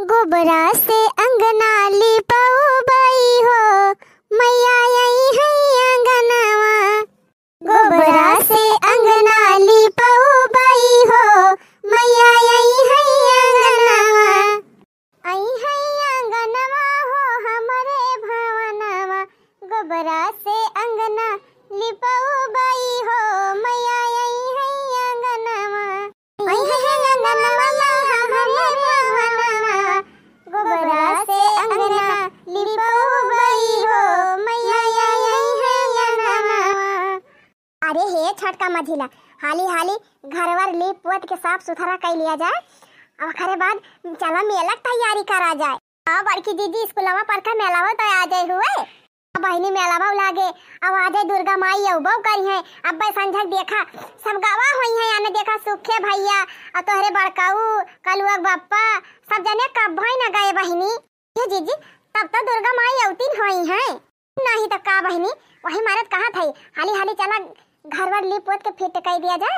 गोबरा से अंगना लिपाऊ बाई हो, मैया आई है अंगनावा। गोबरा से अंगना लिपाऊ बाई हो, मैया आई है अंगनावा। आई है अंगनवा हो हमारे भवनवा। गोबरा से अंगना लिपाऊ बाई हो, मैया आई है अंगनवा। आई है अंगनवा हमारे भवनवा। गोबरा से अंगना लिपाऊ बाई हो, मैया आई है अंगनवा। अरे हे छठ का मझिला, हाली हाली घरवर लीप पोत के साफ सुथरा कर लिया जाए और खरे बाद चला मेला की तैयारी करा जाए। अब बड़की दीदी स्कूलवा पर का मेला हो तो आ जाए हुए। अब बहनी मेलावा लागे अब आ जाए दुर्गा माई अउबो करी है। अब भाई संझक देखा सब गावा हुई है, याने देखा सुखे भैया और तोहरे बड़काऊ कलुआ बाप्पा सब जने कब भई न गए बहनी। ये जीजी तब तो दुर्गा माई अवतीन हुई है, नहीं तो का बहनी वही मारत कहा थी। हाली हाली चला घरवर लीप पोत के फिट कर दिया जाए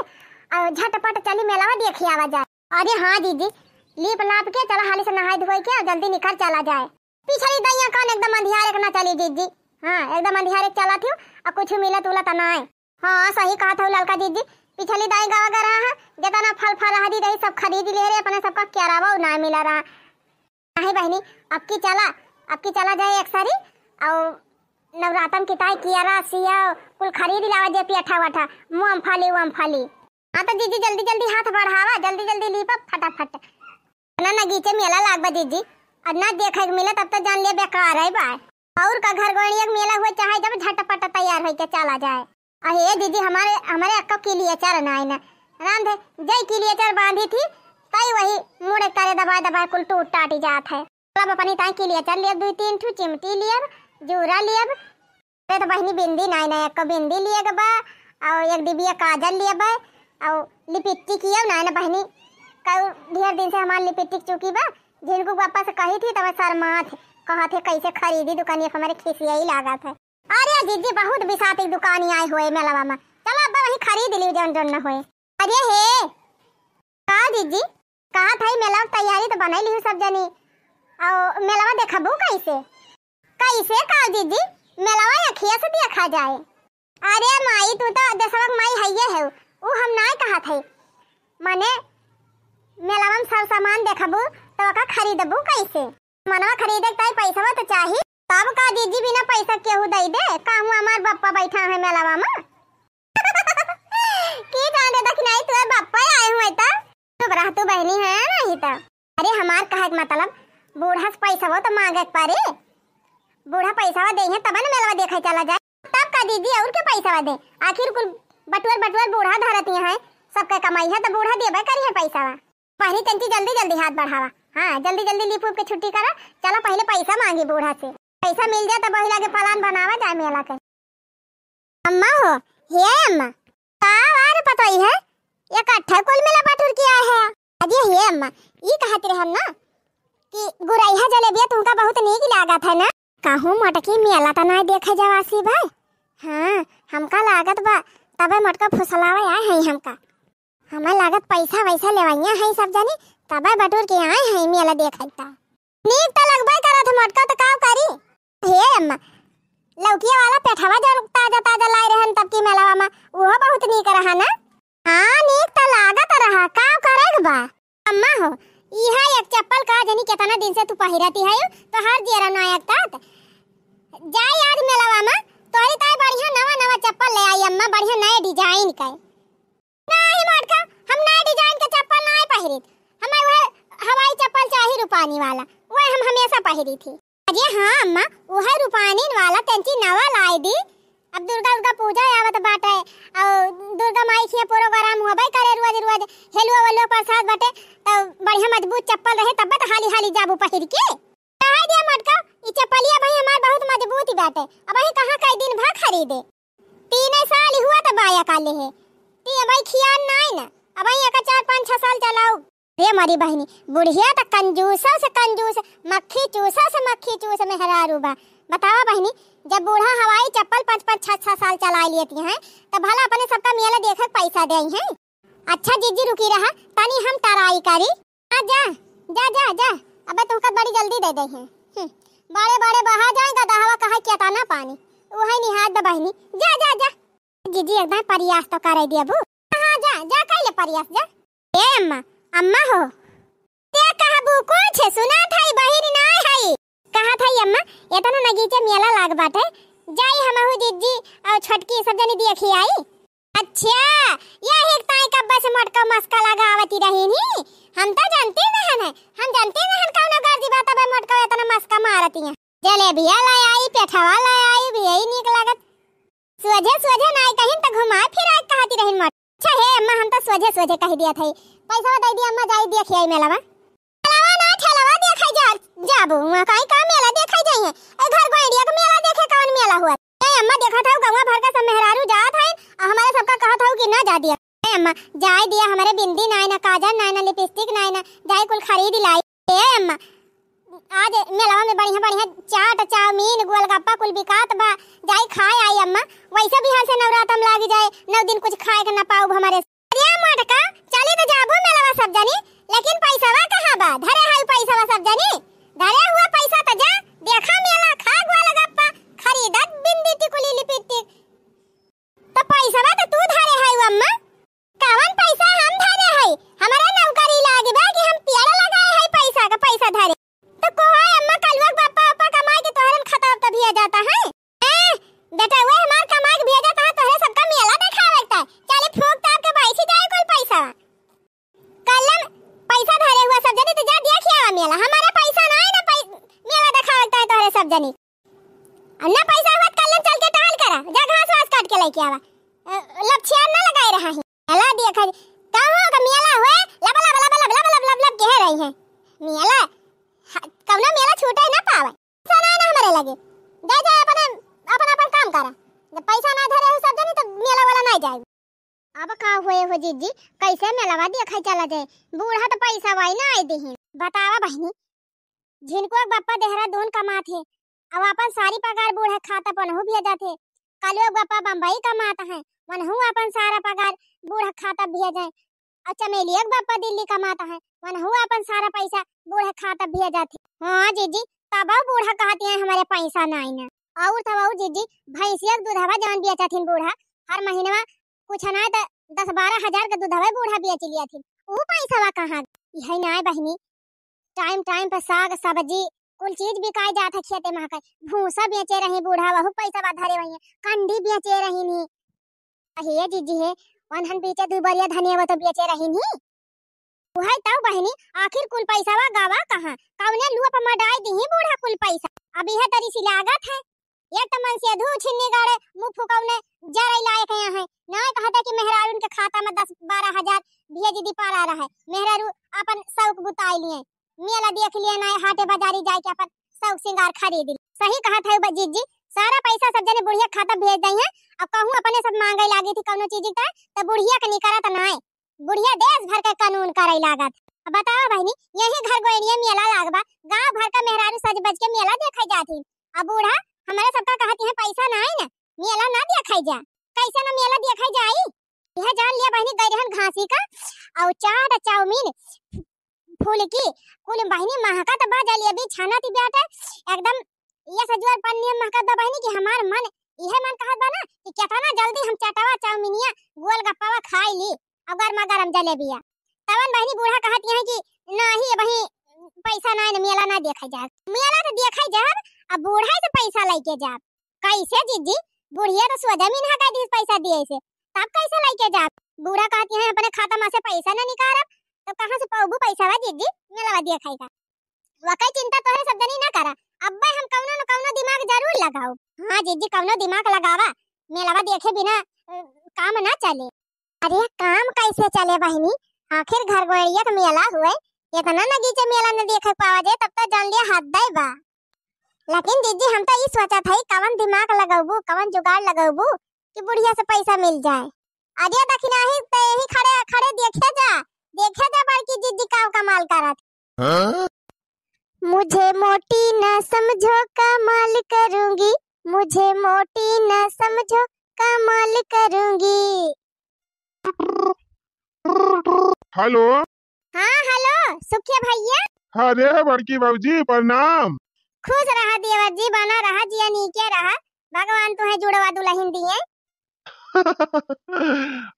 और झटपट चली मेलावा देखी आवा जाए। अरे हाँ दीदी लीप लाप के चला हाली से नहाई धोई के और जल्दी निकल चला जाए। पिछली दैया कान एकदम अंधियारे के ना चली दीदी। हाँ एकदम अंधियारे चला थी और कुछ मिला तुला तो ना है। हाँ सही कहा था ललका दीदी, पिछली दाई गावा कर रहा है जितना फल फल हदी रही सब खरीद ले रहे अपने सबका क्या रहा ना मिला रहा। नहीं बहनी अब की चला जाए एक सारी और नवरातन की ताई कियारा सिया कुल खरीद लावा जे पियाठा वाठा मूंगफली। हाँ तो दीदी जल्दी जल्दी हाथ बढ़ावा, जल्दी जल्दी लीपा फटाफट ना नगीचे मेला लागबा दीदी। और ना देखे मिला तब तो जान ले बेकार है बा। और का घर गणिया मेला हुए चाहे जब झटपट तैयार होके चला जाए। अहे दीदी हमारे अक्का के लिए चर ना है ना रांधे जय के लिए चर बांधी थी तई वही मुड़े तारे दबा कुल टूट टाटी जात है। अब अपनी ताई के लिए चल लिए 2-3 ठू चिमटी लिए जूरा लिए तो बहनी बिंदी ना एक बिंदी लिए बा और एक डिबिया काजल लिए बा और लिपस्टिक किया ना बहनी कई ढेर दिन से हमारी लिपस्टिक चुकी बा जिनको पापा से कही थी तब शर्मात कहा थे कैसे खरीदी दुकानिया हमारे खिसिया ही लगा था। अरे दीदी बहुत बिसाती दुकानी आए हुए मेलावा में चलो अब वही खरीद ली जौन जौन न होए। अरे हे का दीदी कहा था मेला तैयारी तो बना ली सब जनी और मेलावा देखबू कैसे का दीदी मेलावा अखिया से देखा जाए। अरे माई तू तो दसवक माई हइये है वो हम ना कहा थे माने मेलावा में सब सामान देखबू तो का खरीदबू कैसे मनवा खरीदे ताई पैसा तो चाहिए तब का दीदी बिना पैसा केहू दे दे कहूं हमार बाप्पा बैठा है मेलावा में की जाने तक नहीं तू बाप्पा आए हुए ता चुप रह तू बहनी है नहीं ता। अरे हमार कहे मतलब बूढ़ा से पैसा वो तो मांगे पारे बूढ़ा पैसा दे है तब न मेलावा देखे चला जाए तब का दीदी और के पैसा दे आखिर कुल बटुअर बूढ़ा धरती है सबके कमाई है तो बूढ़ा देबे करी है पैसा पहले तंती जल्दी हाथ बढ़ावा। हाँ जल्दी लीप के छुट्टी करा चला पहले पैसा मांगी बूढ़ा से पैसा मिल जाए तो बहिला के प्लान बनावा जाए मेला के। अम्मा हो हे अम्मा का वार पतोई है इकट्ठा कुल मेला बटुर किया है। अजी हे अम्मा ई कहत रहे हम ना कि गुरैया जलेबिया तुमका बहुत नीक लागत है ना कहूं मटकी मेला तो ना देखे जावासी भाई। हाँ हमका लागत बा तबे मटका फुसलावा आए हैं हमका हमें लागत पैसा वैसा लेवाइया है सब जानी तबे बटूर के आए हैं मेला देखता नीक तो लगबे करत मटका तो काव करी। हे अम्मा लौकिया वाला पेठवा जो ताजा लाई रहन तब की मेलावा में वो बहुत नीक रहा ना। हाँ नीक तो लागत रहा काव करेग बा। अम्मा हो इहा एक चप्पल का जनी कितना दिन से तू पहिरती है तो हर जेरा नायक तात जाए आज मेलावा में तोरी ताई बढ़िया नवा चप्पल ले आई अम्मा बढ़िया नए डिजाइन का नहीं मटका हम नए डिजाइन के चप्पल नहीं पहिरित हमें वो हवाई चप्पल चाहिए रूपानी वाला वो हम हमेशा पहिरी थी। अजय हाँ अम्मा वो है रूपानी वाला तंची नवा लाई दी। अब दुर्गा पूजा आवत बाटे और दुर्गा माई के प्रोग्राम होबे करे रोज हेलुआ वालो प्रसाद बाटे तो बढ़िया मजबूत चप्पल रहे तब तो हाली जाबू पहिर के कहा दिया मटका ई चप्पलिया भाई हमार बहुत मजबूत बाटे अब ही कहां कई दिन भा खरीदे 3 साल हुआ तो बाया काले है ती भाई खियान नहीं ना अब ही का 4-5-6 साल चलाओ। रे मारी बहनी बुढ़िया तो कंजूसा से कंजूस मक्खी चूस में हरारू बा बतावा बहनी जब बूढ़ा हवाई चप्पल 5-5 6 साल चला लेती हैं तो भला अपने सबका मेला देख पैसा दे हैं। अच्छा जीजी रुकी रहा तनी हम तराई करी। जा जा जा जा जा अबे तुमका बड़ी जल्दी दे दे हैं। बड़े बड़े बहा जाएगा दहवा कहा क्या ना पानी वही निहात दबहिनी जा जा जा जीजी एकदम प्रयास तो कर दिया बू। हां जा जा कइले प्रयास जा। ए अम्मा अम्मा हो ते कहा बू कुछ सुना थाई बहिर ना है कहा थाई अम्मा एतना नगीचे मेला लाग बाटे जाई हमहु जीजी और छटकी सब जनी देखी आई। अच्छा ये एक ताई कब्बा से मटका मस्का लगावती रही नी हम तो जानते नहीं है हम जानते नहीं कौन गर्दी बात बे मटका इतना मस्का मारती है। जलेबिया लाई आई पेठवा लाई आई भी यही निक लागत सोझे सोझे नाई कहीं तो घुमाए फिराए कहती रही मट। अच्छा है अम्मा हम तो सोझे सोझे कह दिया था पैसा दे दिया अम्मा जाई देखी आई मेलावा मेलावा ना ठेलावा देखाई जा जाबू वहां काई का मेला देखाई जाई है ए घर गोइडिया का मेला देखे कौन मेला हुआ ए अम्मा देखा था गांव भर का सब मेहरारू जात है हमारे सबका कहा था कि ना जा दिया ए अम्मा जाई दिया हमारे बिंदी नाई ना काजल नाई ना लिपस्टिक नाई ना जाई कुल खरीद लाई। ए अम्मा आज मेलावा में बढ़िया बढ़िया चाट चाउमीन गोलगप्पा कुल बिकात बा जाई खाए आई अम्मा वैसे भी हाल से नवरातम लाग जाए 9 दिन कुछ खाए के ना पाऊ हमारे अरे मटका चली तो जाबो मेलावा सब जानी लेकिन पैसावा कहां बा धरे हाई पैसावा सब जानी धरे हुआ पैसा तो जा देखा मेला खा गोलगप्पा खरीदत बिंदी टिकुली लिपस्टिक तो पैसावा तो तू धरे हाई अम्मा कवन पैसा हम धरे हाई हमारा नौकरी लागे बा कि हम पेड़ लगाए हाई पैसा का पैसा धरे तो कोई अम्मा कलवा पापा पापा कमाई के तोहरन खाता तभी आ जाता है ए बेटा वो हमार कमाई के भेजा था तोहरे सबका मेला दिखावेता चले फूक ताप के बैठी जाए कोई पैसा कलम पैसा धरे हुआ सब जनी तो जा देखिए आवा मेला हमारा पैसा ना है ना मेला दिखावेता है तोहरे सब जनी अन्ना पैसा हुआ कलम चल के टहल करा जा घास वास काट के लेके आवा लपछिया ना लगाए रहा है मेला देखा कहां का मेला हुए लब लब लब लब लब लब लब कह रही है मेला कौनो मेला छूटे ना पावे सना ना हमारे लगे जा जा अपन काम करा जब पैसा ना धरे हो सब जनी तो मेला वाला नहीं जाए। अब का हुए हो जीजी कैसे मेलावा देखै चला जाए बूढ़ा तो पैसा वाई ना आई देही बतावा बहनी जिनको बापा देहरादून कमात है अब अपन सारी पगार बूढ़ा खाता पनहु भी जाते कालो बापा बंबई कमाता है मनहु अपन सारा पगार बूढ़ा खाता भी जाए और चमेली एक बापा दिल्ली कमाता है मनहु अपन सारा पैसा बूढ़ा खाता भी जाते। हां जीजी तब बूढ़ा कहती है हमारे पैसा नहीं ना और तब जीजी भैंसिया दूधवा जान बेचा थी बूढ़ा हर महीना कुछ ना 10-12 हजार का दूधवा बूढ़ा बेच लिया थी वो पैसा कहां यही ना बहनी टाइम टाइम पर साग सब्जी कुल चीज बिकाई जात है खेते में भूसा बेचे रही बूढ़ा वहु पैसा धरे वही कंडी बेचे रही नी अहे जीजी है वनहन बेचे दू बरिया धनिया तो बेचे रही नी वही तब बहनी आखिर कुल पैसा गावा कहां कौने लुआ पर मडाई दी बूढ़ा कुल पैसा अब यह तरी सी लागत है एक तमन से धू छिन्नी गाड़े मुंह फुकौने जरई लाए के है ना कहता कि मेहरारू के खाता में 10-12 हजार भेज दी पारा रहा है मेहरारू अपन शौक बुताई लिए मेला देख लिए ना हाटे बाजारी जाके अपन शौक सिंगार खरीद ली सही कहा था जीजी सारा पैसा सब जने बुढ़िया खाता भेज दई है अब कहूं अपने सब मांगे लागी थी कौनो चीज का तो बुढ़िया के निकरत ना है बुढ़िया देश भर का कानून करे लागत। अब बताओ बहनी यही घर गोइडिया मेला लागबा गांव भर का मेहरारू सज बज के मेला देखे जाती अब बूढ़ा हमारे सबका कहती है पैसा ना है ना मेला ना देखाई जा कैसे ना मेला देखाई जाई यह जान लिया बहनी गैरहन घासी का और चाट चाउमीन फूल की कुल बहनी महका तो बाजा लिया भी छाना थी बेटा एकदम ये सजवर पन्नी महका तो बहनी कि हमार मन यह मन कहत बा ना कि केतना जल्दी हम चटावा चाउमीनिया गोलगप्पावा खाई ली और गरमा गरम जलेबिया तवन बहनी बूढ़ा कहती है कि नहीं बही पैसा ना मेला ना देखा जा मेला तो देखा जा अब बूढ़ा से पैसा लेके जा कैसे जीजी बुढ़िया तो स्वजमीन हका दी पैसा दिए से तब कैसे लेके जा बूढ़ा कहती है अपने खाता में से पैसा ना निकाल तो कहां से पाऊबू पैसा वा जीजी मेला देखाएगा वकई चिंता तोरे सब जनी ना करा अब्बे हम कौनो न कौनो दिमाग जरूर लगाओ। हां जीजी कौनो दिमाग लगावा मेलावा देखे बिना काम ना चले। अरे काम कैसे चले बहनी आखिर घर गोइया का मेला हुए इतना नगीचे मेला न देखे पावा जे तब तो जान लिया हाथ दई बा लेकिन दीदी हम तो ये सोचा था कवन दिमाग लगाबू कवन जुगाड़ लगाबू कि बुढ़िया से पैसा मिल जाए। अरे दखिना ही ते ही खड़े खड़े देखे जा बड़की दीदी का कमाल करत। मुझे मोटी न समझो कमाल करूंगी मुझे मोटी न समझो कमाल करूंगी। हेलो। हाँ हेलो सुखिया भैया अरे बड़की भाऊजी प्रणाम। खुश रहा देवर जी, बना रहा जिया नीके रहा। भगवान तुम्हें जुड़वा दुल्हन दिए।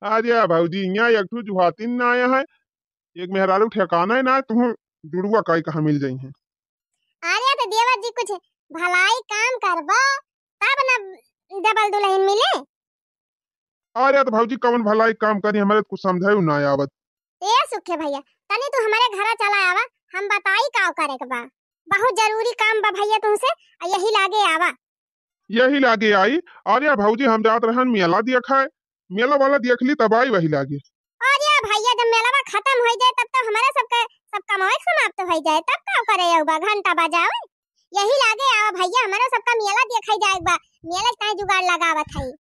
अरे भाऊजी यहाँ एक ठो जुहातिन ना आया है, एक मेहरारू ठिकाना है ना, तुम जुड़वा काई कहाँ मिल जाई है। अरे तो देवर जी कुछ भलाई काम करबा तब न डबल दुल्हन मिले। अरे तो भाऊजी कौन भलाई काम करी, हमारे तो कुछ समझायु ना आवत। ए सुखे भैया, तनी तू हमारे घर चला आवा, हम बताई का करे के बा। बहुत जरूरी काम बा भैया तुमसे, यही लागे आवा। यही लागे आई। अरे भाऊजी हम जात रहन मेला देखा है, मेला वाला देख ली तब आई वही लागे। अरे भैया जब मेला खत्म हो जाए तब तो हमारे सब कमाई समाप्त हो जाए, तब का करे बा घंटा बजाओ। यही लागे आवा भैया, हमारा सबका मेला देखा जाए बा। मेला का जुगाड़ लगावत है।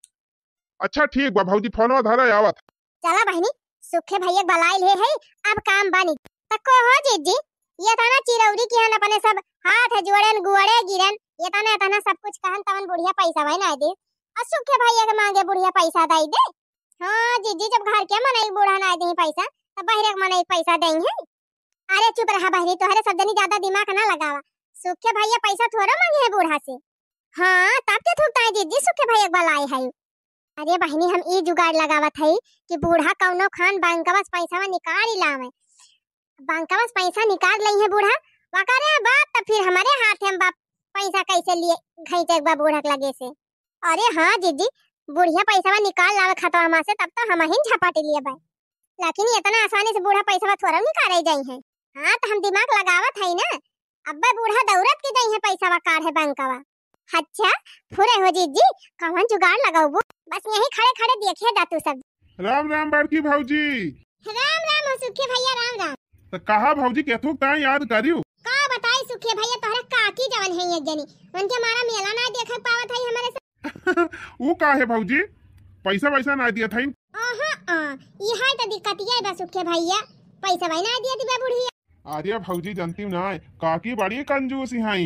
अच्छा ठीक बा भाऊजी, फोनवा धरा आवत। चला बहनी, सुखे भैया बलाई ले है, अब काम बानी तको हो जीजी। ये तना चिरौरी की हन अपने सब हाथ जोड़न गुड़े गिरन, ये तना सब कुछ कहन तवन बुढ़िया पैसा भाई ना दे। और सुखे भैया के मांगे बुढ़िया पैसा दई दे। हाँ जीजी, जब घर के मनाई बूढ़ा ना दे पैसा तब बहरे के मनाई पैसा देंगे। अरे चुप रहा बहरी, तोहरे सब जनी ज्यादा दिमाग ना लगावा। सुखे भैया पैसा थोड़ा मांगे है बूढ़ा से। हाँ तब के थूकता है जीजी, सुखे भैया बलाई है। अरे बहनी हम ई जुगाड़ लगावत है कि बूढ़ा कौनो खान बैंकवा से पैसा निकाल ही लावे। बैंकवा से पैसा निकाल लई है बूढ़ा, वकरे बात तो फिर हमारे हाथ हम बाप पैसा कैसे लिए घैचे बा बूढ़ा के लगे से। अरे हाँ जीजी, बुढ़िया पैसा निकाल लावे खतवा में से तब तो हम ही झपाटी लिए भाई, लेकिन इतना आसानी से बूढ़ा पैसा थोड़ा निकाल जाई है। हाँ तो हम दिमाग लगावत है ना, अब्बा बूढ़ा दौड़त के जाई है पैसा काढ़े बैंकवा। अच्छा फुरे हो जीजी, कौन जुगाड़ लगाऊ, बस यही खड़े खड़े देखे जा तू सब। राम राम बड़की भाऊजी। राम राम हो सुखे भैया, राम राम। तो कहा भाऊजी केथु ता याद करियो। का बताई सुखे भैया, तोहरा काकी जवन है एक जनी, उनके मारा मेला ना देख पावत है हमारे से। वो का है भाऊजी, पैसा वैसा ना दिया था। यही तो दिक्कत है बस सुखे भैया, पैसा भाई ना दिया दी बुढ़िया। अरे भाऊजी जानती ना, काकी बड़ी कंजूस है,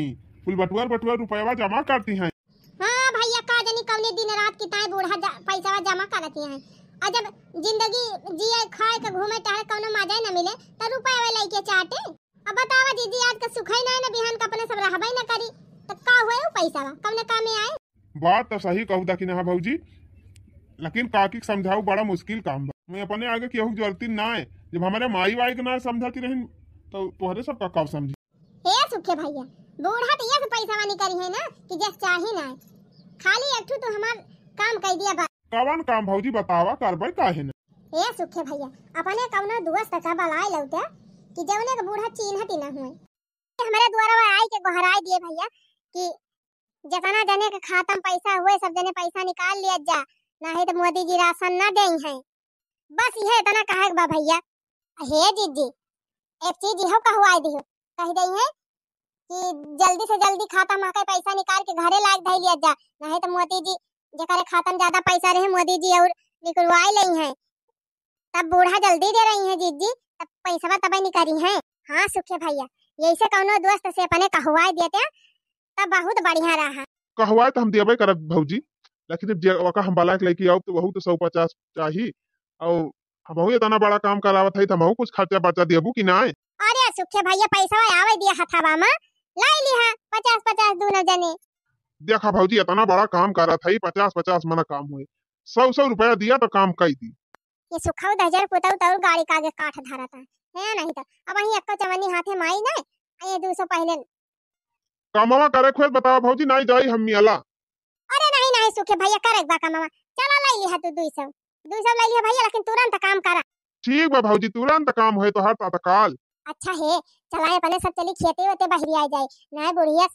फुल बटुआ रुपया जमा करती हैं। हाँ भैया, का जनी कौने दिन रात कितना बूढ़ा पैसा जमा करती हैं, और जब जिंदगी जिए खाए के घूमे टहले कौनो मजा न मिले तो रुपया वे लेके चाटे। अब बतावा दीदी, आज का सुखाई ना न बिहान का अपने सब रहबई न करी तो का हुए वो पैसा कौने काम में आए। बात तो सही कहू कि ना भाऊजी, लेकिन काकी समझाऊ बड़ा मुश्किल काम बा। मैं अपने आगे केहू जरूरती ना है, जब हमारे माई वाई के ना समझाती रही तो तोहरे सब का कब समझी। हे सुखे भैया, बूढ़ा तो ये पैसा वानी करी है ना कि जस चाही ना, खाली एक तो हमार काम कह दिया बा। कवन काम भाऊजी बतावा, करबई काहे न। हे सुखे भैया, अपने कौनो दोस्त का बलाई लौटे कि जौने के बूढ़ा चिन्हत ना हुए, हमारे द्वारा आई के गोहराई दिए भैया कि जितना जने के खाता में पैसा हुए सब जने पैसा निकाल लिया जा, नहीं तो मोदी जी राशन न दें है। बस यह इतना कहे बा भैया। हे जीजी, एक चीज यह कहवाई दियो, कह दई है कि जल्दी से जल्दी खाता में के पैसा निकाल के घरे लायक धई लिया जा, नहीं तो मोदी जी जेकरे खाता में ज्यादा पैसा रहे मोदी जी और निकलवाई लई है, तब बूढ़ा जल्दी दे रही है जीजी, तब पैसा तब निकली है। हाँ सुखे भैया, यही से कौनो दोस्त से अपने कहवाई देते तब बहुत बढ़िया रहा। कहवाए तो हम देबे करब भाऊजी, लेकिन जब हम बाला के लेके आओ तो वहू तो 150 चाहिए, और हमहू इतना बड़ा काम करावत है तो हमहू कुछ खर्चा बर्चा देबू कि ना। अरे सुखे भैया, पैसा आवे दिया हथावा में लाई लिहा 50-50 दोनों जने। देखा भाऊजी, इतना बड़ा काम करत है, 50-50 मना काम हुए, 100 रुपया दिया तो काम कई दी। ये सुखाऊ दहजर पुताऊ तौर गाड़ी का आगे काट धरता है नहीं तो अब वही एक चवन्नी हाथे माई ना, ये 200 पहले कामवा करे खोल बताओ भाऊजी, नहीं जाई हम मियाला। अरे नहीं नहीं सुखे भैया, करे बा कामवा, चला लाई लिहा तू 200 लाई लिहा भैया, लेकिन तुरंत काम करा। ठीक बा भाऊजी, तुरंत काम होए तो हर तत्काल। अच्छा है, चलाए अपने सब चली खेते होते बहरी आ जाए ना, बुढ़िया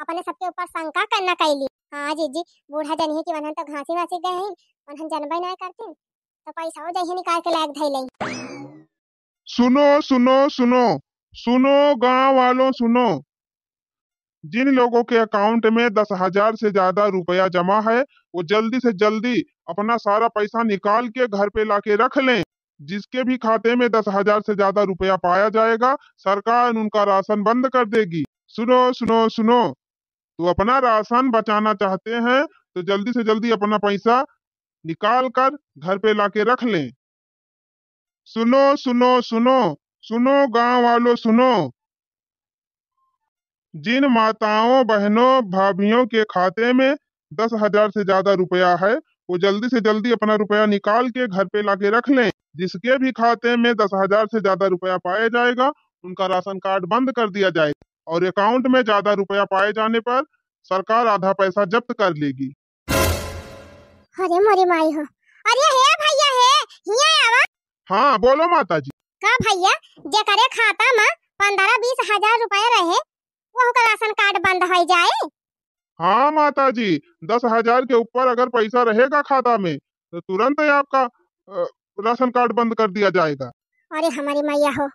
अपने सबके ऊपर शंका करना कैली। हाँ जीजी, बूढ़ा जनिए कि वनहन तो घासी वासी गए हैं, वनहन जनबई ना करते तो पैसा हो जाए निकाल के लायक धई लई। सुनो सुनो सुनो सुनो गांव वालों सुनो, जिन लोगों के अकाउंट में 10,000 से ज्यादा रुपया जमा है वो जल्दी से जल्दी अपना सारा पैसा निकाल के घर पे लाके रख लें। जिसके भी खाते में 10,000 से ज्यादा रुपया पाया जाएगा, सरकार उनका राशन बंद कर देगी। सुनो सुनो सुनो, तो अपना राशन बचाना चाहते हैं तो जल्दी से जल्दी अपना पैसा निकाल कर घर पे लाके रख लें। सुनो सुनो सुनो सुनो गांव वालों सुनो, जिन माताओं बहनों भाभीियों के खाते में 10,000 से ज्यादा रुपया है वो जल्दी से जल्दी अपना रुपया निकाल के घर पे लाके रख लें। जिसके भी खाते में 10,000 से ज्यादा रुपया पाया जाएगा उनका राशन कार्ड बंद कर दिया जाएगा और अकाउंट में ज्यादा रुपया पाए जाने पर सरकार आधा पैसा जब्त कर लेगी। अरे मोरी माई हो। अरे हे भैया हे हिया आवा। हाँ बोलो माता जी। का भैया जे करे खाता में 15-20 हजार रुपया रहे वो का राशन कार्ड बंद हो जाए। हाँ माता जी 10,000 के ऊपर अगर पैसा रहेगा खाता में तो तुरंत ही आपका राशन कार्ड बंद कर दिया जाएगा। अरे हमारी मैया हो।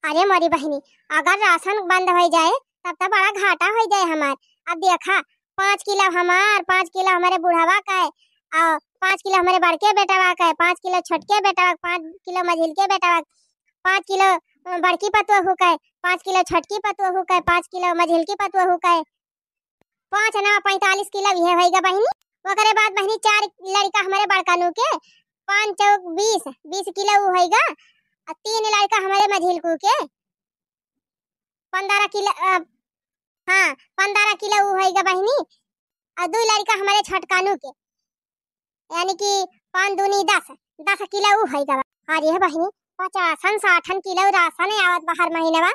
अरे मोरी बहनी अगर राशन बंद हो जाए तब तो बड़ा घाटा हो जाए हमार। अब देखा 5 किलो हमार 5 किलो हमारे बुढ़ावा का है और 5 किलो हमारे बड़के बेटावा का है 5 किलो छोटके बेटावा 5 किलो मझिल के बेटावा 5 किलो बड़की पतुआ का है 5 किलो छोटकी पतुआ का है 5 किलो मझिल की पतुआ का है 5 ना 45 किलो ये होएगा बहनी। ओकरे बाद बहनी 4 लड़का हमारे बड़का नु के 5 चौक 20 किलो वो होएगा और 3 लड़का हमारे मझिल को के 15 किलो हाँ 15 किलो वो होएगा बहनी और 2 लड़का हमारे छोटकानू के यानी कि 5 दूनी 10 किलो वो होएगा। अरे बहनी 50-60 किलो राशन आवत बाहर महीने में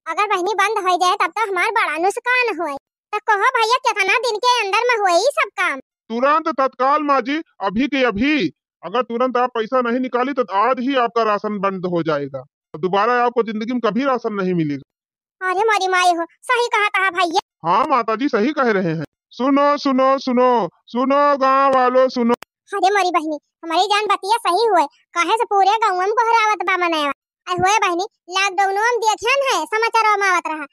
अगर बहनी बंद हो जाए तब तो हमार बड़ा नुकसान होए। तो कहो भैया कितना दिन के अंदर में हुए ही सब काम। तुरंत तत्काल माँ जी अभी के अभी अगर तुरंत आप पैसा नहीं निकाली तो आज ही आपका राशन बंद हो जाएगा और दोबारा आपको जिंदगी में कभी राशन नहीं मिलेगा। अरे मोरी माई हो सही कहा था भैया। हाँ माता जी सही कह रहे हैं। सुनो सुनो सुनो सुनो गाँव वालों सुनो। अरे मोरी बहनी हमारी जान बतिया सही हुए काहे से पूरे गाँव में बहरावत बा मनावा हुए बहनी लॉकडाउन में देखियन है समाचार में आवत रहा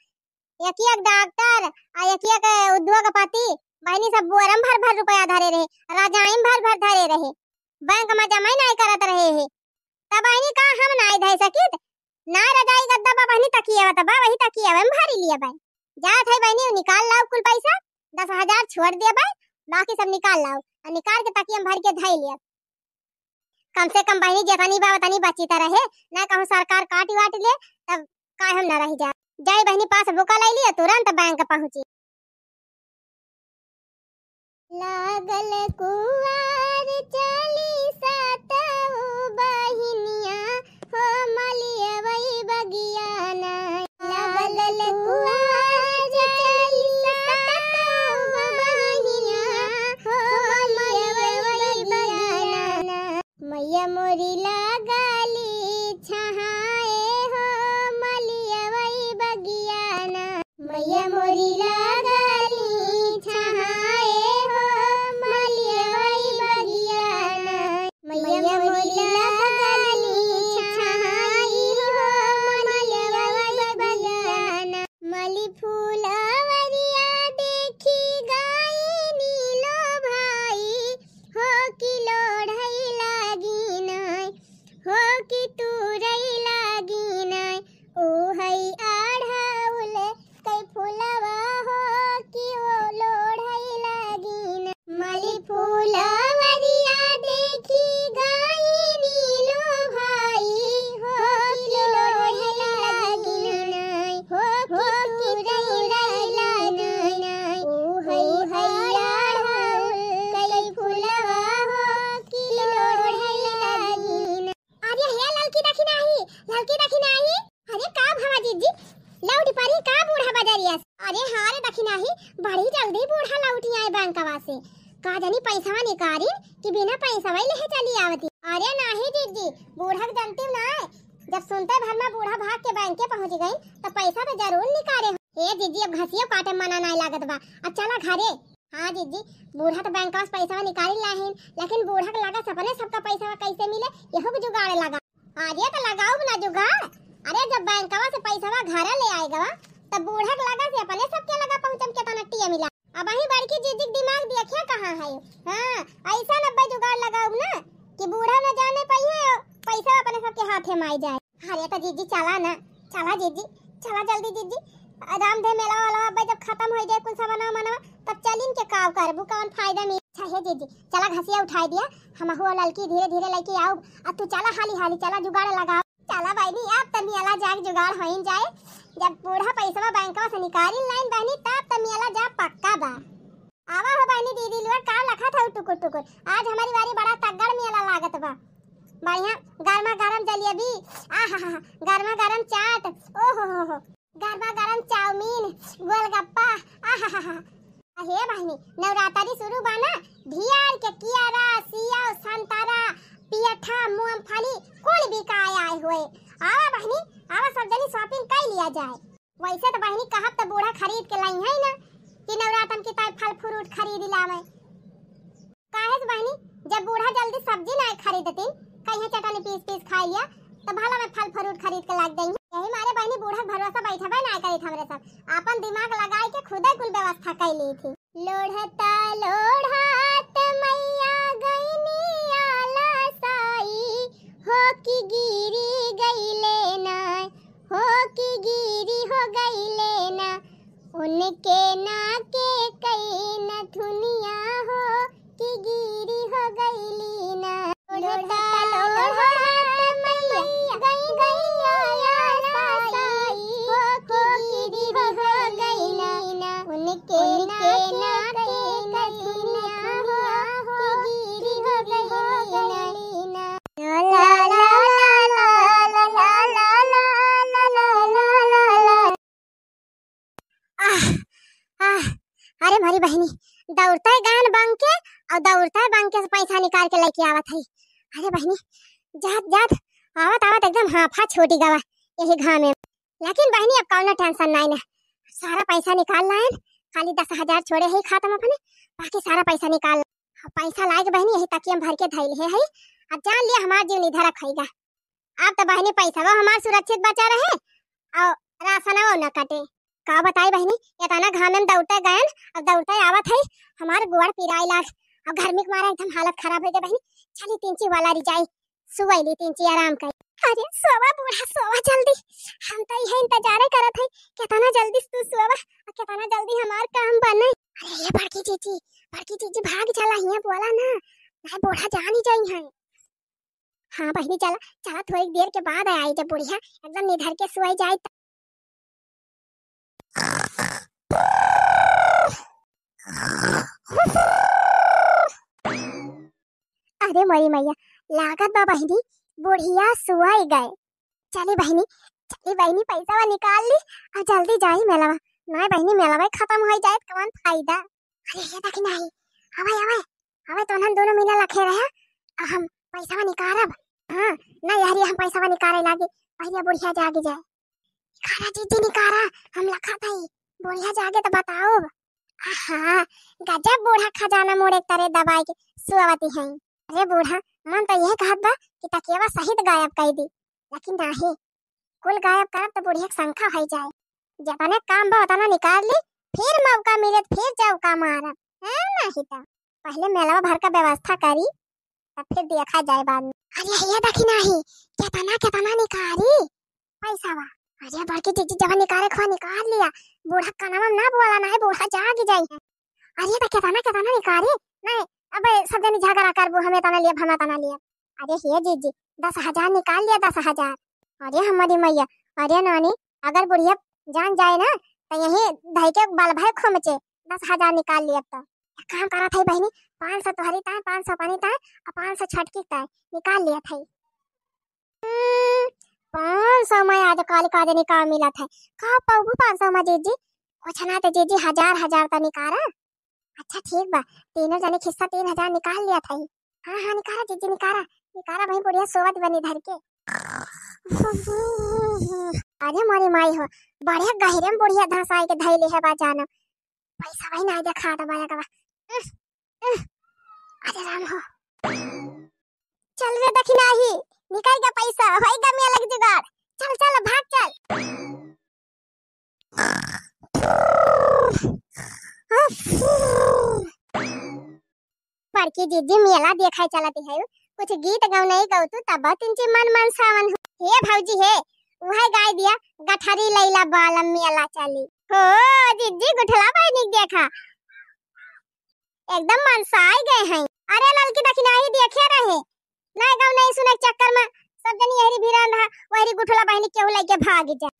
एक डॉक्टर और एक उद्योगपति बहनी सब बोरम भर रुपया धरे रहे राजाइम भर धरे रहे बैंक में जमा नहीं करत रहे है तब बहनी का हम नहीं धै सकित ना रजाई गद्दा बा बहनी तकिया बा वही तकिया में भरी लिया भाई जात है बहनी निकाल लाओ कुल पैसा 10,000 छोड़ दिया भाई बाकी सब निकाल लाओ और निकाल के तकिया में भर के धै लिया। कम से कम बहनी जतनी बा उतनी बची रहे ना कहूं सरकार काट वाट ले तब का हम ना रह जा जाए बहनी पास बुका ले लिया तुरंत बैंक पहुंची। लागल कुवार चली सातहु बहिनिया हो मलिया वही बगिया ना लागल कुवार चली सातहु बहिनिया हो मलिया वही बगिया ना मैया मोरी लागली छहाए हो मलिया वही बगिया ना मैया मोरी लागली छहाए हो मलिया वही बगिया ना मैया मोरी लागली छहाई हो मलिया वही बगिया ना मली फूलवरिया देखी गाई नीलो भाई हो कि लोढ़ई लागी नाय हो कि तुरई लागी नाय ओ हई आढ़ाउल कई फूलवा हो कि वो लोढ़ई लागी नाय मली फूलवरिया देखी गाई नीलो भाई हो कि लोढ़ई लागी नाय हो कि तुरई लागी नाय ओ हई आढ़ाउल कई फूलवा हो कि लोढ़ई लागी नाय। अरे हे लड़की देखी नाही अरे का भावा जीजी लौटी परी का बूढ़ा बजारिया अरे हारे देखी नाही बड़ी जल्दी बूढ़ा लौटी आए बैंकवा से का जानी पैसा निकाली कि बिना पैसा ले चली आवती। अरे नाही जीजी बूढ़ा जानती ना जब सुनते भर में बूढ़ा भाग के बैंक के पहुंच गई तो पैसा तो जरूर निकाले। हे जीजी अब घसियो काटे मना नहीं लागत बा अब चला घरे। हाँ जीजी बूढ़ा तो बैंक से पैसा निकाली लाहिन लेकिन बूढ़ा के लगा सपने सबका पैसा कैसे मिले यहो भी जुगाड़ लगा। अरे तो लगाओ ना जुगाड़। अरे जब बैंकवा से पैसा घर ले आएगा तब बूढ़ा के लगा से अपने सबके लगा पहुंचम के तना मिला। अब वही बड़की जीजी दिमाग देखिए कहाँ है। हाँ ऐसा 90 जुगाड़ लगाओ ना कि बूढ़ा न जाने पाइए पैसा अपने सबके हाथे में आ जाए। अरे तो जीजी चला ना चला जीजी चला जल्दी जीजी आराम दे मेला वाला अब जब खत्म हो जाए कुछ बना मना तब चलिन के काव करबू कौन फायदा में। अच्छा है जीजी चला घसिया उठा दिया हम हुआ लड़की धीरे धीरे लेके आओ अब तू चला हाली हाली चला जुगाड़ लगाओ चला भाई अब तनी अला जाग जुगाड़ हो जाए जब बूढ़ा पैसा बैंक बैंकवा से निकाली लाइन बहनी तब त मेला जा पक्का बा। आवा हो बहनी दीदी लोग का लखा था टुकुर टुकुर। आज हमारी बारी बड़ा तगड़ मेला लागत बा। बढ़िया गरमा गरम जलेबी, आहा गरमा गरम चाट, ओहो गरमा गरम चाउमीन, गोलगप्पा, आहा हे बहनी नवरात्रि शुरू बा ना, ढियार के कियारा सिया संतरा पियठा मूंगफली कुल बिकाय आए हुए। आवा बहनी आवा सब जनी शॉपिंग कर लिया जाए। वैसे तो बहनी कहब तो बूढ़ा खरीद के लाई है ना कि नवरात्रन के ताई फल फ्रूट खरीद लावे। काहे बहनी जब बूढ़ा जल्दी सब्जी ना खरीदती कहीं चटनी पीस पीस खा लिया तो भला में फल फ्रूट खरीद के लाग देंगे। यही मारे बहनी बूढ़ा भरोसा बैठा बा ना करी हमरे सब अपन दिमाग लगाई के खुदे कुल व्यवस्था कर ली थी। लोढ़ता लोढ़ात मैया गईनी आला साई हो की गिरी गईले ना, हो की गिरी हो गईले ना, उनके ना के कई न धुनिया हो की गिरी हो गईली ना। लोढ़ता लोढ़ात मैया गई गई आला साई हो की गिरी हो गईली ना, उनके ना के कई धुनिया हो की गिरी हो गईली ना। ला ला ला ला ला ला ला। अरे भरी बहनी दौड़ता है गान बांग के और दौड़ता है बांग के पैसा निकाल के लेके आवत है। अरे बहनी जात जात आवत आवत एकदम हाफा छोटी गवा यही घाम में। लेकिन बहनी अब कौनो टेंशन नहीं ना, सारा पैसा निकाल लाए, खाली 10,000 छोड़े है खाता में अपने, बाकी सारा पैसा निकाल पैसा लाए के बहनी यही तकिया में भर के धैल है। अब जान लिया हमार जीव निधर रखेगा। अब तो बहनी पैसा वो हमार सुरक्षित बचा रहे और राशन वो न कटे। का बताई बहनी इतना घाम में दौड़ते गए अब दौड़ते आवत है हमारे गुआर पिराई लाग और घर में मारा एकदम हालत खराब हो गई बहनी। चली 3 वाला रिजाई सुवैली 3 आराम कर। अरे सोवा बूढ़ा सोवा जल्दी, हम तो यही इंतजार करत है कितना जल्दी तू सोवा और कितना जल्दी हमार काम बने। अरे ये बड़की चीची भाग चला हिया बोला ना नहीं बूढ़ा जान ही जाई है। हाँ बहनी चला चला थोड़ी देर के बाद आई जब बुढ़िया एकदम निधर के सोई जाए। अरे मरी मैया लागत बा बहनी बुढ़िया सुआई गए। चली बहनी पैसा निकाल ली और जल्दी जाई मेलावा। नहीं बहनी मेलावा खत्म हो जाए कौन फायदा। अरे ये तक नहीं अबे तो हम दोनों मिला लखे रहे हम पैसा निकालब। हाँ नहीं यार हम पैसा निकाले लागे पहले बुढ़िया जागे जाए। खाना चीज निकाला हम लखा था बुढ़िया जागे तो बताओ। हाँ गजब बूढ़ा खजाना मोड़े तरह दबाई के सुआवती है। अरे बूढ़ा मन तो यह कहत बा कि तकियावा सहित गायब कर दी, लेकिन नहीं कुल गायब करब तो बुढ़िया शंका हो जाए। जतने काम बा उतना निकाल ली फिर मौका मिले फिर जाओ का मारब है नहीं तो पहले मेलावा भर का व्यवस्था करी तब फिर देखा जाए बाद में। अरे ये देखी नहीं कितना निकाली पैसा वा। अरे बड़की चीची जब निकाले खवा निकाल लिया बूढ़ा का नाम ना बोला ना है बूढ़ा जाग जाए। अरे तो कितना निकाली नहीं अब सब जन झगड़ा करबो हमें तना लिया भमा तना लिया। अरे हे जीजी 10,000 निकाल लिया 10,000। अरे हमारी मैया अरे नानी अगर बुढ़िया जान जाए ना तो यही धई के बाल भाई खोमचे 10,000 निकाल लिया। तो काम करा था बहनी 500 तोहरी ताए 500 पानी ताए और 500 छटकी ताए निकाल लिया था। 500 में आज काली काजे निकाल मिला था का पाऊ 500 में जीजी कुछ ना तो जीजी 1000 तो निकाला। अच्छा ठीक बा तीनों जने हिस्सा 3,000 निकाल लिया था। हाँ निकाला जीजी निकाला भाई बुढ़िया सोवत बनी धर के। अरे मारी माई हो बढ़िया गहरे में बुढ़िया धसाई के धैले है बा जाना पैसा भाई नहीं देखा था बाया का। अरे राम हो चल रे दखी नहीं निकाल के पैसा होई गमिया लग जुगाड़। चल भाग चल। बड़की जीजी मेला देखा चलती है कुछ गीत गाँव नहीं गाऊ तू तब 3 मन सावन हे भौजी हे वह गाय दिया गठरी लैला बालम मेला चली हो जीजी गुठला पानी देखा एकदम मनसाई गए हैं। अरे ललकी दखिना ही देखे रहे नहीं गाँव नहीं सुने चक्कर में सब जनी यही भिरन रहा वही गुठला बहनी केहू लेके भाग जा।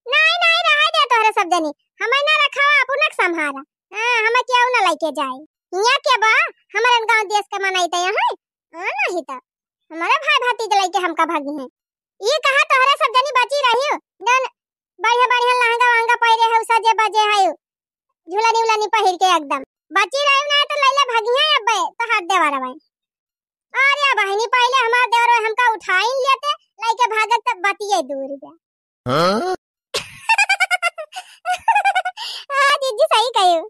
नहीं रहा दे तोहरे सब जनी हमें ना रखा अपनक संभारा। हां हमें क्यों ना लेके जाए यहाँ के बा हमारे गांव देश के मनाइते यहाँ नहीं तो हमारे भाई भाती लेके हमका भागी है। ये कहा तोहरे सब जनी बची रही हो नन बढ़िया बढ़िया लहंगा वहंगा पहिरे है सजे बजे है झूला नीला पहिर के एकदम बची रही ना तो लैला भागी है अब तो हाथ देवारा भाई। अरे बहनी पहले हमार देवर हमका उठाई लेते लेके भागत तब बतिए दूर जा। हां हां दीदी सही कहियो।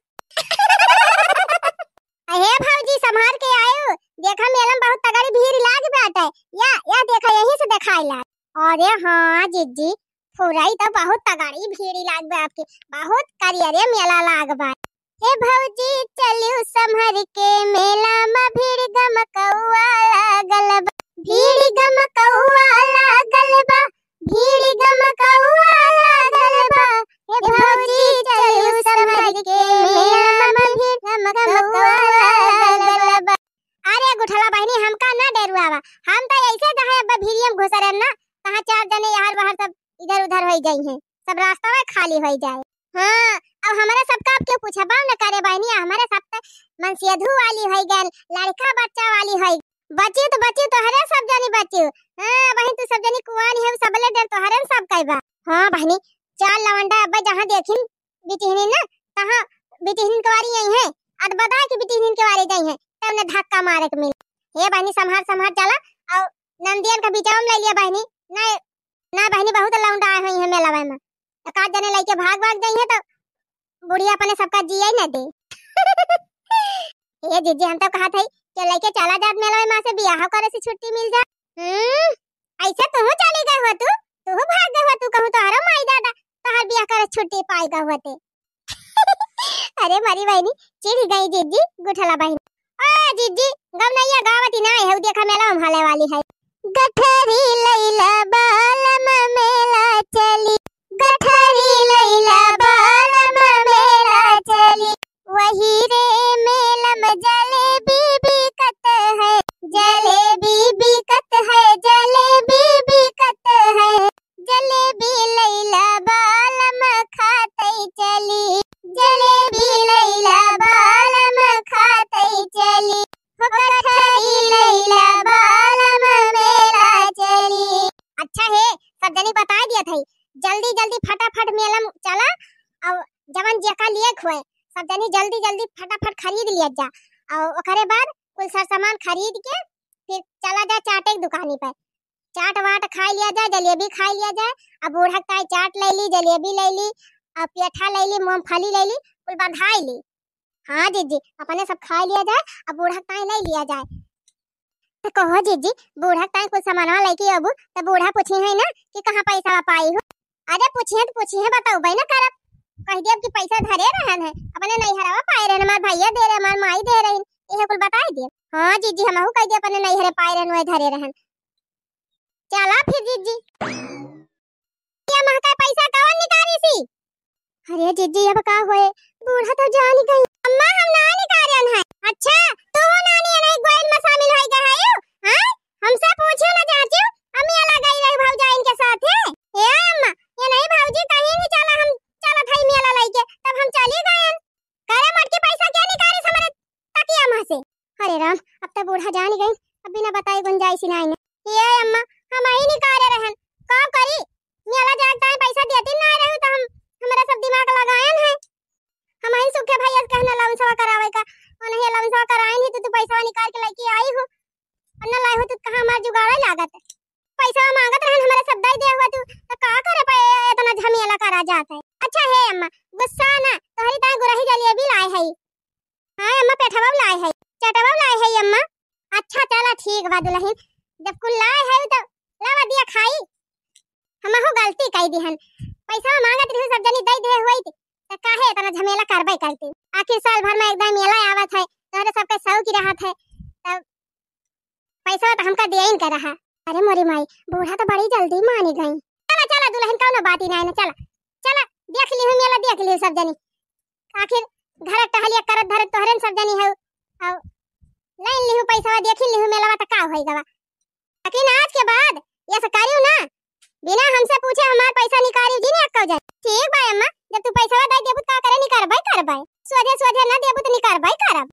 अहे भौजी संभाल के आयो देखा मेला बहुत तगड़ी भीड़ लाग बाटे या देखा यहीं से दिखाइला। अरे हां जीजी फुराई तो बहुत तगड़ी भीड़ लाग बा आपके बहुत करियरे मेला लाग बा। हे भौजी चलियो संभर के मेला में भीड़ गमकौआ लागल बा भीड़ गमकौआ लागल बा भीड़ गमकौआ लागल बा। हे भौजी चलियो संभर के मेला में भीड़ गमकौआ लागल बा। अरे गुठला बहनी हमका ना डरुआवा हम तो ऐसे जहां अब भीड़ियम घुसरे ना कहां चार जने यार बाहर सब इधर उधर होई गई हैं सब रास्ता में खाली होई जाए। हां अब हमारे सबका आप क्यों पूछा बाव न करे बहनी हमारे सब मनसियधु वाली होई गल लड़का बच्चा वाली होई बची तो हरे सब जनी बची। हां बहन तू सब जनी कुआन है सबले डर तो हरे सब कहबा। हां बहनी चार लवंडा अब जहां देखिन बिटिहनी ना तहां बिटिहनी के वारी यही है अद बता कि बिटिहनी के वारी जाई है तब ने धक्का मारे के मिल। हे बहनी संभाल चला और नंदियन का बिचाव ले लिया बहनी ना बहनी बहुत लौंडा आए हुई है मेला में का जने लेके भाग गई है तो बुढ़िया अपने सबका जिया ही ना दे। ये जीजी हम तो कहा थे कि लेके चला जात मेला में मां से बियाह करे से छुट्टी मिल जा। ऐसे तू चली गई हो तू भाग गई हो तू कहूं तो हरो माई दादा तोहर बियाह करे छुट्टी पाई गई होते। अरे मारी बहनी चिढ़ गई जीजी गुठला बहनी। ओ जीजी गम नैया गावती ना है देखा मेला में भाले वाली है गठरी लैला बालम मेला चली गठरी लैला बालम मेला चली वही रे मेलम जलेबी बिकत है जलेबी बिकत है जलेबी बिकत है जलेबी लैला बालम खाते चली जलेबी लैला बालम खाते चली गठरी लैला बालम मेला चली। अच्छा है सब जनी बता दिया था जल्दी फटाफट मेला चला और जवन जेका लिए खोए सब जनी जल्दी फटाफट खरीद लिया जा और ओकरे बाद कुल सामान खरीद के फिर चला जा चाटे की दुकानी पे चाट वाट खा लिया जाए जलेबी खा लिया जाए अब बूढ़ा ताई चाट ले ली जलेबी ले ली और पेठा ले ली मूंगफली ले ली कुल बंधाई ली। हाँ जीजी अपने सब खा लिया जाए अब बूढ़ा ताई ले लिया जाए तो कहो जीजी बूढ़ा ताई कुछ सामान लेके अब तो बूढ़ा पूछी है ना कि कहाँ पैसा पाई हो। अरे पूछिए बताओ भाई ना करब कह दिए कि पैसा धरे रहन है अपने नहीं हरावा पाए रहन हमार भैया दे रहे हमार माई दे रही ये कुल बता दिए। हां जीजी हमहु कह दिए अपने नहीं हरे पाए रहन वही धरे रहन चला फिर जीजी ये मां का पैसा कौन निकाली सी। अरे जीजी अब का होए बूढ़ा तो जान ही गई अम्मा हम ना निकालन है। अच्छा तू नानी नहीं गोयल में शामिल होई गई है हां हमसे पूछो ना चाचू अम्मी अलग गई रही भौजाइन के साथ है ए अम्मा ये नहीं भौजी कहीं नहीं चला हम चला थाई मेला लेके तब हम चली गए करे मट के पैसा क्या निकाले हमारे तकिया मां से। अरे राम अब तो बूढ़ा जान ही गई अब बिना बताए गुंजाइश नहीं ने ये अम्मा हम ही निकाले रहन का करी मेला जाता है पैसा देती ना रहे तो हम हमारा सब दिमाग लगायन है हम ही सुखे भैया कहना लाउंसवा करावे का और नहीं लाउंसवा कराए नहीं तो तू पैसा निकाल के लेके आई हो और ना लाई हो तो कहां हमार जुगाड़ लागत पैसा मांगत रहन हमारे सब दे दे हुआ तू तो का करे पे इतना झमेला करा जाता है। अच्छा है अम्मा गुस्सा ना तोहरी ता गुरही जलेबी लाए है। हां अम्मा पेठवा लाए है चटवा लाए है अम्मा। अच्छा चला ठीक बा दुल्हन जब कुल लाए है तो लावा दिया खाई हमहु गलती कई दिहन पैसा मांगत रही सब जनी दे दे हुई तो काहे इतना झमेला करबे करती आखिर साल भर में एकदम मेला आवत है तोहरे सबके सौ की रहत है तब पैसा तो हमका दिया ही कर रहा। अरे मोरी माई बूढ़ा तो बड़ी जल्दी मानी गई चला दुल्हन कौनो बात ही नहीं ना चला देख ली मेला देख ली सब जनी आखिर घर टहलिया करत धरत तोहरे सब जनी है और नहीं लिहु पैसा देखी लिहु मेला तो का होईगा लेकिन आज के बाद ये सब करियो ना बिना हमसे पूछे हमार पैसा निकालियो जी ने अक्का जाए ठीक बा अम्मा जब तू पैसा दे देबू का करे, नहीं करबै करबै, सोझे सोझे ना देबू तो नहीं करबै करब।